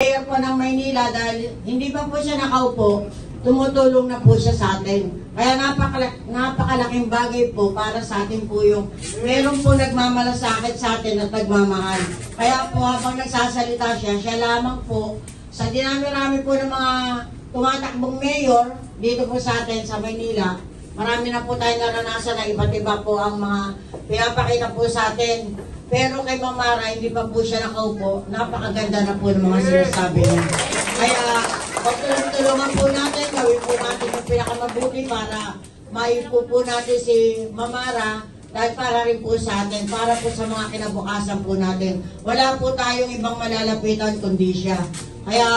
mayor po ng Maynila dahil hindi pa po siya nakaupo, tumutulong na po siya sa atin. Kaya napakalaking bagay po para sa atin po yung meron po nagmamalasakit sa atin at nagmamahal. Kaya po habang nagsasalita siya, siya lamang po sa dinami-rami po ng mga tumatakbong mayor dito po sa atin sa Maynila. Marami na po tayo naranasan na iba't iba po ang mga pinapakita po sa atin. Pero kay Ma'am Mara, hindi pa po siya nakaupo. Napakaganda na po ng mga sinasabi niya. Kaya pagtulungan po natin, gawin po natin yung pinakamabuti para maipo po natin si Ma'am Mara dahil para rin po sa atin, para po sa mga kinabukasan po natin. Wala po tayong ibang malalapitan kundi siya. Kaya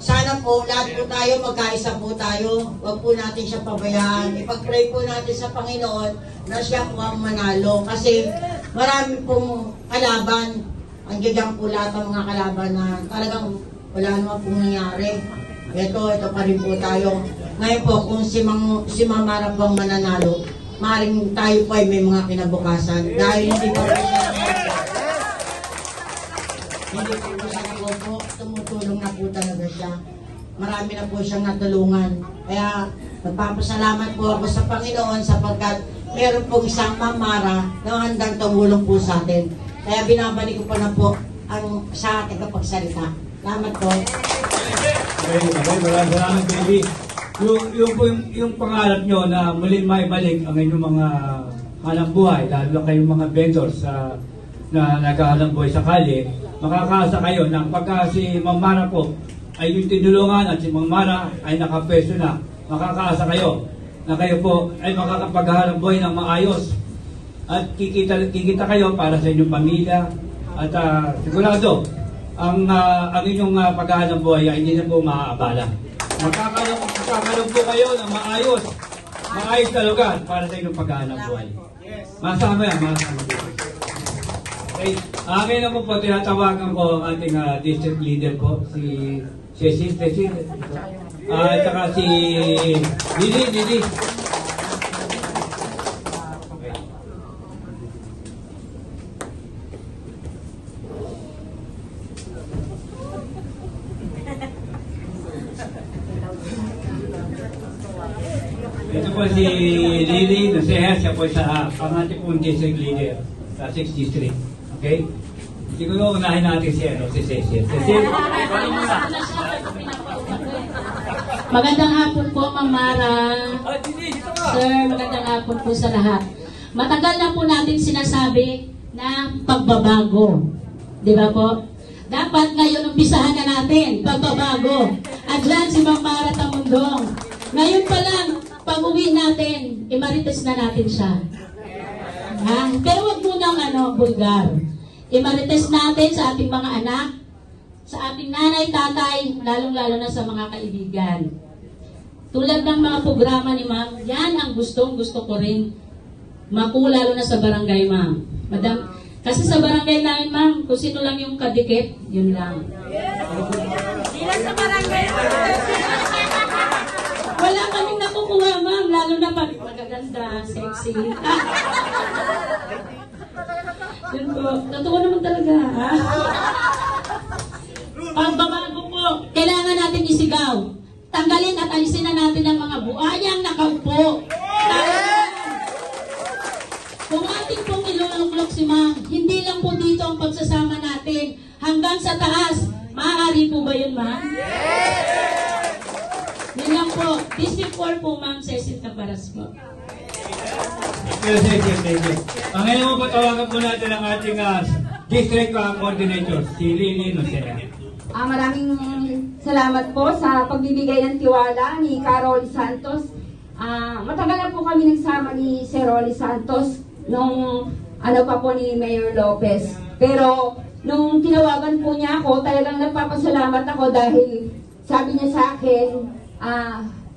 sana po, lahat po tayo, magkaisa po tayo. Huwag po natin siya pabayaan. Ipag-pray po natin sa Panginoon na siya po ang manalo. Kasi marami pong kalaban. Andiyan po lahat ng mga kalaban na talagang wala naman pong nangyari. Ito pa rin po tayo. Ngayon po, kung si Mara po ang mananalo, maaaring tayo po ay may mga kinabukasan. Dahil hindi pa po siya tumutulong na po talaga siya. Marami na po siyang natulungan. Kaya nagpapasalamat po ako sa Panginoon sapagkat meron pong isang Ma'am Mara na handang tumulong po sa atin. Kaya binabalik ko pa na po ang sa ating kapagsalita. Salamat po. Maraming salamat, baby. Yung pangarap nyo na muling maibalik ang inyong mga hanap buhay, lalo kayong mga vendors na naghahanap buhay sa kalye, makakaasa kayo na pagka si Ma'am Mara po ay yung tinulungan at si Ma'am Mara ay nakapwesto na, makakaasa kayo na kayo po ay makakapaghahanap buhay ng maayos at kikita kayo para sa inyong pamilya at sigurado ang inyong paghahanap buhay ay hindi na po maaabala. Magkakaroon po kayo ng maayos na lugar para sa inyong paghahanap buhay. Masama yan, masama po. Okay. Akin na po tinatawagan ko ang ating district leader po, si Cecil, at saka si Didi. Okay. Ito po si Lily Naseha, siya po sa ating pong district leader sa 6th District. Okay? Siguro unahin natin si Cecil. Cecil, paano mo na? Magandang hapon po, Ma'am Mara. Sir, magandang hapon po sa lahat. Matagal na po natin sinasabi na pagbabago. Di ba po? Dapat ngayon umpisahan na natin, pagbabago. At dyan si Ma'am Mara Tamundong. Ngayon pa lang, pag-uwi natin, imarites na natin siya. Ha? Pero wag munang bulgar. Imarites natin sa ating mga anak, sa ating nanay, tatay, lalong-lalo na sa mga kaibigan. Tulad ng mga programa ni Ma'am, yan ang gustong-gusto ko rin lalo na sa barangay, Ma'am. Madam, kasi sa barangay namin, Ma'am, kung sino lang yung kadikit, yun lang. Hindi lang sa barangay. Wala kaming nakukuha, Ma'am, lalo na pag magaganda, sexy. Yun po, totoo naman talaga, ha? Pagbabago po, kailangan natin isigaw. Tanggalin at alisin na natin ang mga buhayang nakaupo. Kung ating pong iluluklok si Ma'am, hindi lang po dito ang pagsasama natin. Hanggang sa taas, maaari po ba yun, Ma'am? Yun lang po. District 4 po, Ma'am Cecil Caparas po. Thank you. Ngayon po tawagan po natin ang ating district coordinator, si Lily Nocera. Maraming salamat po sa pagbibigay ng tiwala ni Carol Santos. Matagal na po kami nagsama ni Sir Rolly Santos nung pa po ni Mayor Lopez. Pero nung tinawagan po niya ako, talagang nagpapasalamat ako dahil sabi niya sa akin,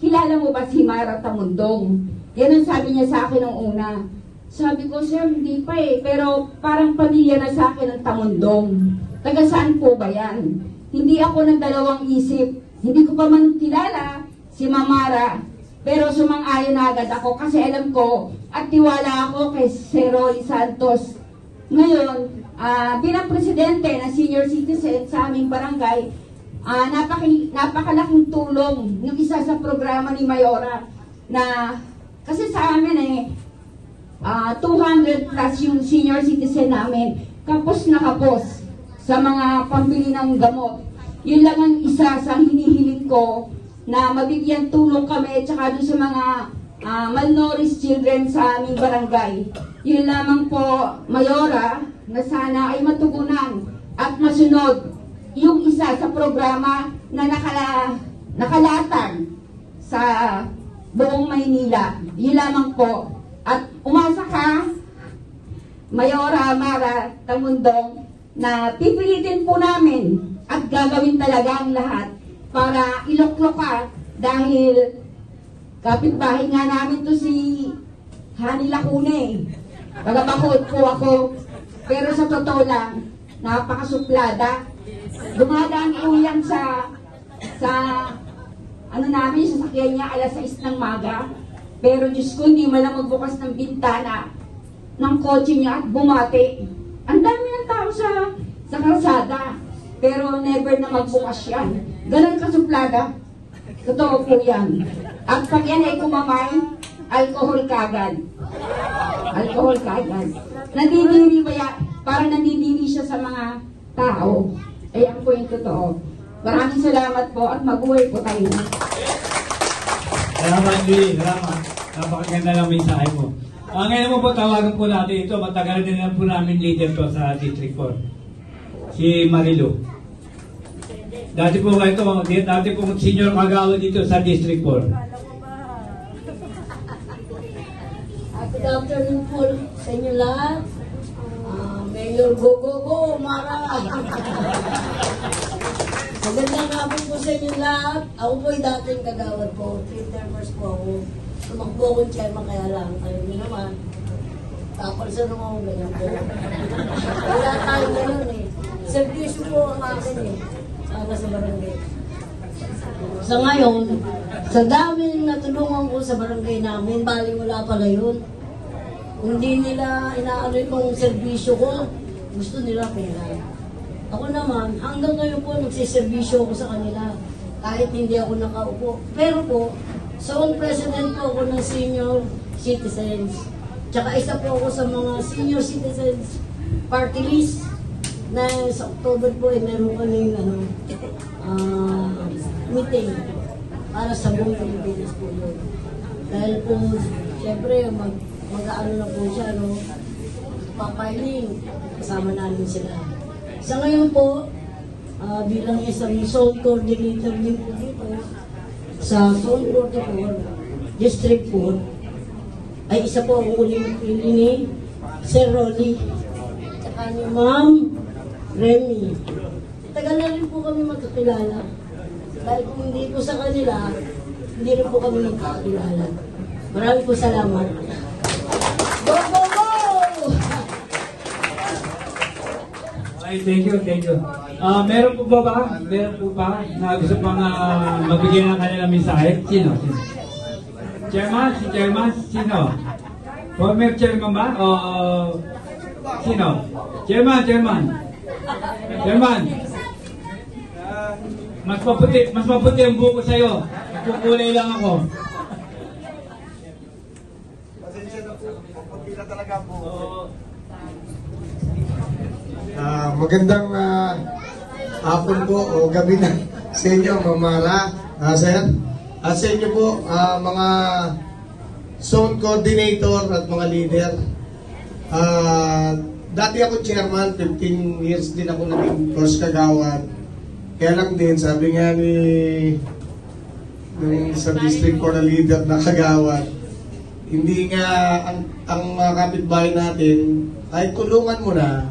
kilala mo ba si Mara Tamundong? Yan ang sabi niya sa akin nung una. Sabi ko, sir, hindi pa pero parang pamilya na sa akin ang Tamundong. Taga saan po ba yan? Hindi ako nagdalawang isip. Hindi ko pa man kilala si Mara. Pero sumang-ayon na agad ako kasi alam ko at tiwala ako kay Sir Rolly Santos. Ngayon, bilang presidente ng senior citizen sa aming barangay, napakalaking tulong yung isa sa programa ni Mayora na kasi sa amin 200 plus yung senior citizen namin, kapos na kapos sa mga pambili ng gamot. Yun lang ang isa sa hinihiling ko, na mabigyan tulong kami at saka doon sa mga malnourished children sa aming barangay. Yun lamang po, Mayora, na sana ay matugunan at masunod yung isa sa programa na nakalatag sa buong Maynila. Yun lamang po. At umasa ka, Mayora Mara Tamundong, na pipilitin po namin at gagawin talaga ang lahat para iluklok ka, dahil kapitbahay nga namin to si Hani Lacune. Tagapakot po ako, pero sa totoo lang, napakasuplada. Dumadaan po yan sa namin, sa sakyan niya, alas 6 ng maga. Pero Diyos ko, hindi man lang magbukas ng bintana ng kotse niya at bumati. Ang dami ng tao sa kalsada, pero never na magbukas yan. Ganun kasuplada. Totoo po yan. At pag yan ay kumamay, alcohol kagad. Alcohol kagad. Nandidiri ba yan? Parang nandidiri siya sa mga tao. Ayan po yung totoo. Maraming salamat po at mag-uwi po tayo. Salamat, Lee. Salamat. Napakaganda lang mensahe mo. Ngayon mo po, tawagan po natin ito. Matagal din lang po namin leader to sa District 4. Si Marilu. Dati po senior kagawa dito sa District 4. Good afternoon po sa inyo lahat. Mayor Go, Mara. Magandang hapon po sa inyo lahat. Ako po ay dating kagawad po. 3 termers po ako. Tumakbo akong chairman, kaya lang. Ayaw nyo naman. Tapos sa nung ako ganyan po. Wala tayo ganyan eh. Servisyo po ang akin eh. Para sa barangay. Sa ngayon, sa daming natulungan ko sa barangay namin, bali wala pala yun. Hindi nila inaano yung servisyo ko. Gusto nila pera. Ako naman, hanggang ngayon po nagsiservisyo ako sa kanila. Kahit hindi ako nakaupo. Pero po, zone president po ako ng senior citizens. Tsaka isa po ako sa mga senior citizens party list na sa October po meron kami meeting para sa buong Pilipinas po yun. Dahil po, siyempre, mag-aano na po siya, papiling, kasama namin sila. Sa ngayon po, bilang isang zone coordinator din po dito, sa Zone 44, District 4, ay isa po ang uling pili ni Sir Rolly, tsaka ni Ma'am Remy. Tagal na rin po kami magkakilala. Dahil kung hindi po sa kanila, hindi rin po kami magkakilala. Maraming po salamat. Go, go, go! Okay, thank you. Meron po ba? Meron po ba na gusto pang magbigay ng kanilang mensahe? Sino? Chairman? Si Chairman? Sino? Former Chairman ba? O sino? Chairman! Mas maputi ang buko sa'yo. Kukulay lang ako. Pasensya na po. Pagpila talaga po. Magandang hapon po o gabi na sa inyo, Mamara, sir. At sa inyo po, mga zone coordinator at mga leader. Dati ako chairman, 15 years din ako naging first kagawad. Kaya lang din, sabi nga ni sa district for the leader na kagawad, hindi nga ang mga kapitbahay natin ay tulungan mo na.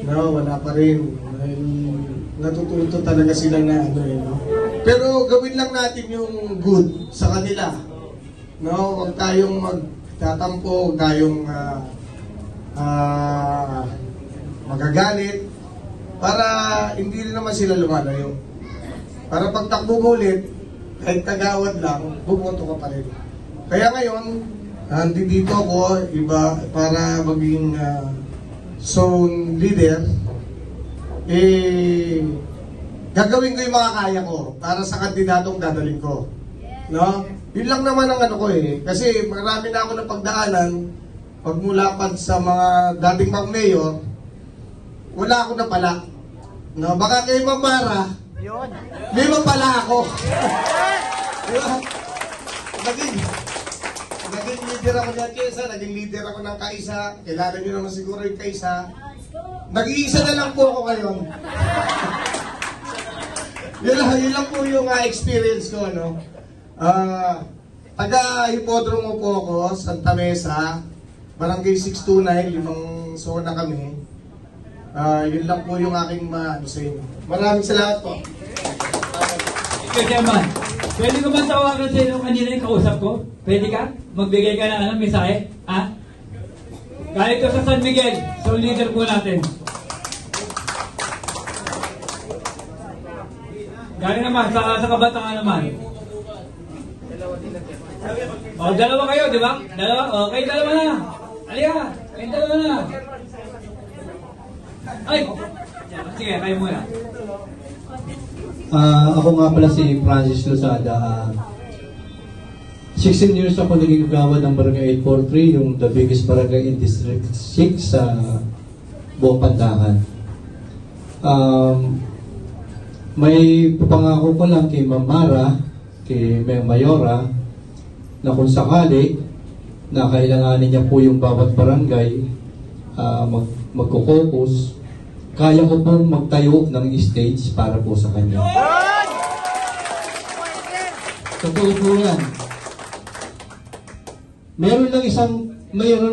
No, wala pa rin. Natututo talaga sila na no? Pero gawin lang natin yung good sa kanila. No, huwag tayong magtatampo, huwag tayong magagalit para hindi rin naman sila lumalayo. Para pagtakbo mo ulit, kahit tagawad lang, bumoto ka pa rin. Kaya ngayon, dito ako, iba, para maging zone leader, gagawin ko yung mga kaya ko para sa kandidatong dadaling ko. No? Yun lang naman ang ano ko Kasi marami na ako na pagdaanan, pagmula pa sa mga dating mag-mayor, wala ako na pala. No? Baka kay Mamara, may mapala ako. Diba? Naging leader ako ng Tiesa, naging leader ako ng Kaisa. Kailangan nyo naman siguro yung Kaisa. Nag-iisa na lang po ako ngayon. Yun lang po yung experience ko, no? Taga-Hipodromo po ako, Santa Mesa, Barangay 629, 5 zona kami. Yun lang po yung aking sa inyo. Maraming salamat po. Okay, Chairman. Pwede ko ba tawagan sa inyo kanina yung kausap ko? Pwede ka? Magbigay ka ng mensahe? Ha? Galing ko sa San Miguel. So, leader po natin. Galing naman, sa Kabataan naman. Dalawa kayo, di ba? Dalawa? Okay, dalawa na. Halika, kayo dalawa na. Ay! Sige, kayo muna. Ako nga pala si Francis Lozada. 16 years ako naging kagawad ng Barangay 843, yung the biggest barangay in District 6 sa buong Pandakan. May papangako ko lang kay Mamara, kay Mayora, na kung sakali na kailanganin niya po yung bawat barangay magkukokus, kaya ko pong magtayo ng stage para po sa kanya. Totoo po yan. Mayroon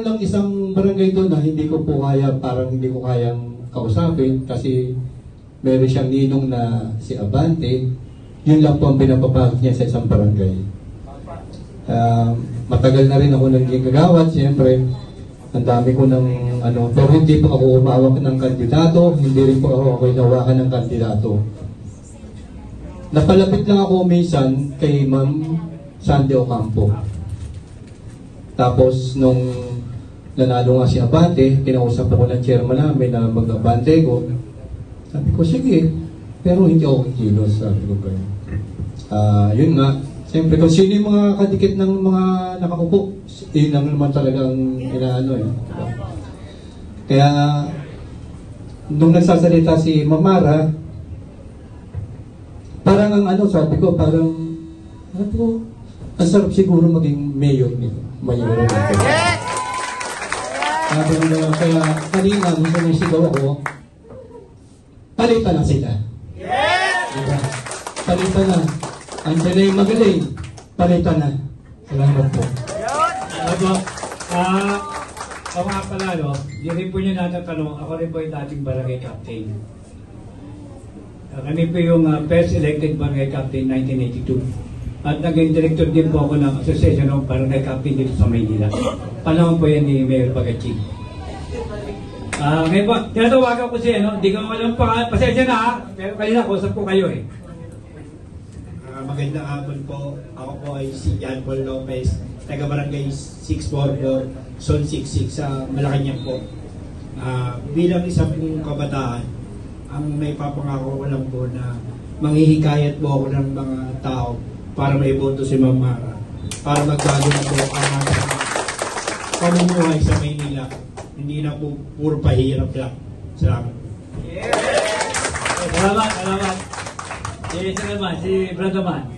lang isang barangay doon na hindi ko po kaya, parang hindi ko kayang kausapin kasi meron siyang ninong na si Abante. Yun lang po ang binababag niya sa isang barangay. Matagal na rin ako naging kagawad, siyempre. Ang dami ko ng pero hindi po ako umawak ng kandidato, hindi rin po ako inawakan ng kandidato. Napalapit lang ako minsan kay Ma'am Sandy Ocampo. Tapos nung nanalo nga si Abante, kinausap ako ng chairman namin na mag-abante ko. Sabi ko, sige, pero hindi ako kikilos, sabi ko kayo. Yun nga, siyempre kung sino yung mga kadikit ng mga nakaupo, yun lang naman talagang inaano Kaya, nung nagsasalita si Mamara, parang ang sabi ko, parang, ang sarap siguro maging mayor nito. Mayor nito. Sabi ko, kaya kanina, gusto nang sigaw ako, palitan na sila. Diba? Palitan na. Andiyan na yung magaling. Palitan na. Salamat po. Ako nga pala, hindi rin po nyo natatanong, ako rin po yung dating barangay captain. Kami po yung first elected barangay captain 1982. At naging director din po ako ng Association of Barangay Captain dito sa Maynila. Panahon po yan ni Mayor Bagaching. Ngayon po, tinatawagan ko siya, hindi ko alam pa, pasensya na pero kanina kausap ko kayo Magandang hapon po. Ako po ay si Jan Paul Lopez, taga Barangay 644, Zone 66 sa Malacanang po. Bilang isang pong kabataan, ang may papangako ko lang po na manghihikayat po ako ng mga tao para may boto si Mamara, para magbago na po ang pamumuhay sa Maynila. Hindi na po puro pahirap lang. Salamat. Salamat. Si Brother Man.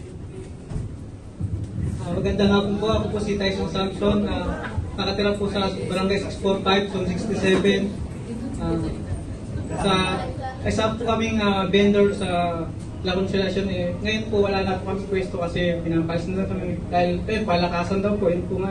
Magandang hapon po. Ako po si Tyson Samson. Nakatira po sa Barangay 645, Zone 67. Isa po kaming vendor sa La Consolacion. Ngayon po wala na po kami pwesto kasi pinapalis na kami dahil palakasan daw po. Yun po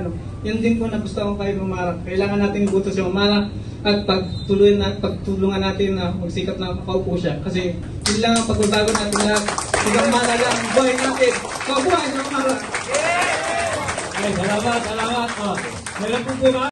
yun din po na gusto ko kayo Mamara. Kailangan natin ibuto si Mamara at pagtulungan natin na magsikap na makaupo siya. Kasi yun lang ang pagbabago natin lahat. Sigang Mamara lang ang buhay natin. Kabuhay na Mamara! Salamat. Meron po ba?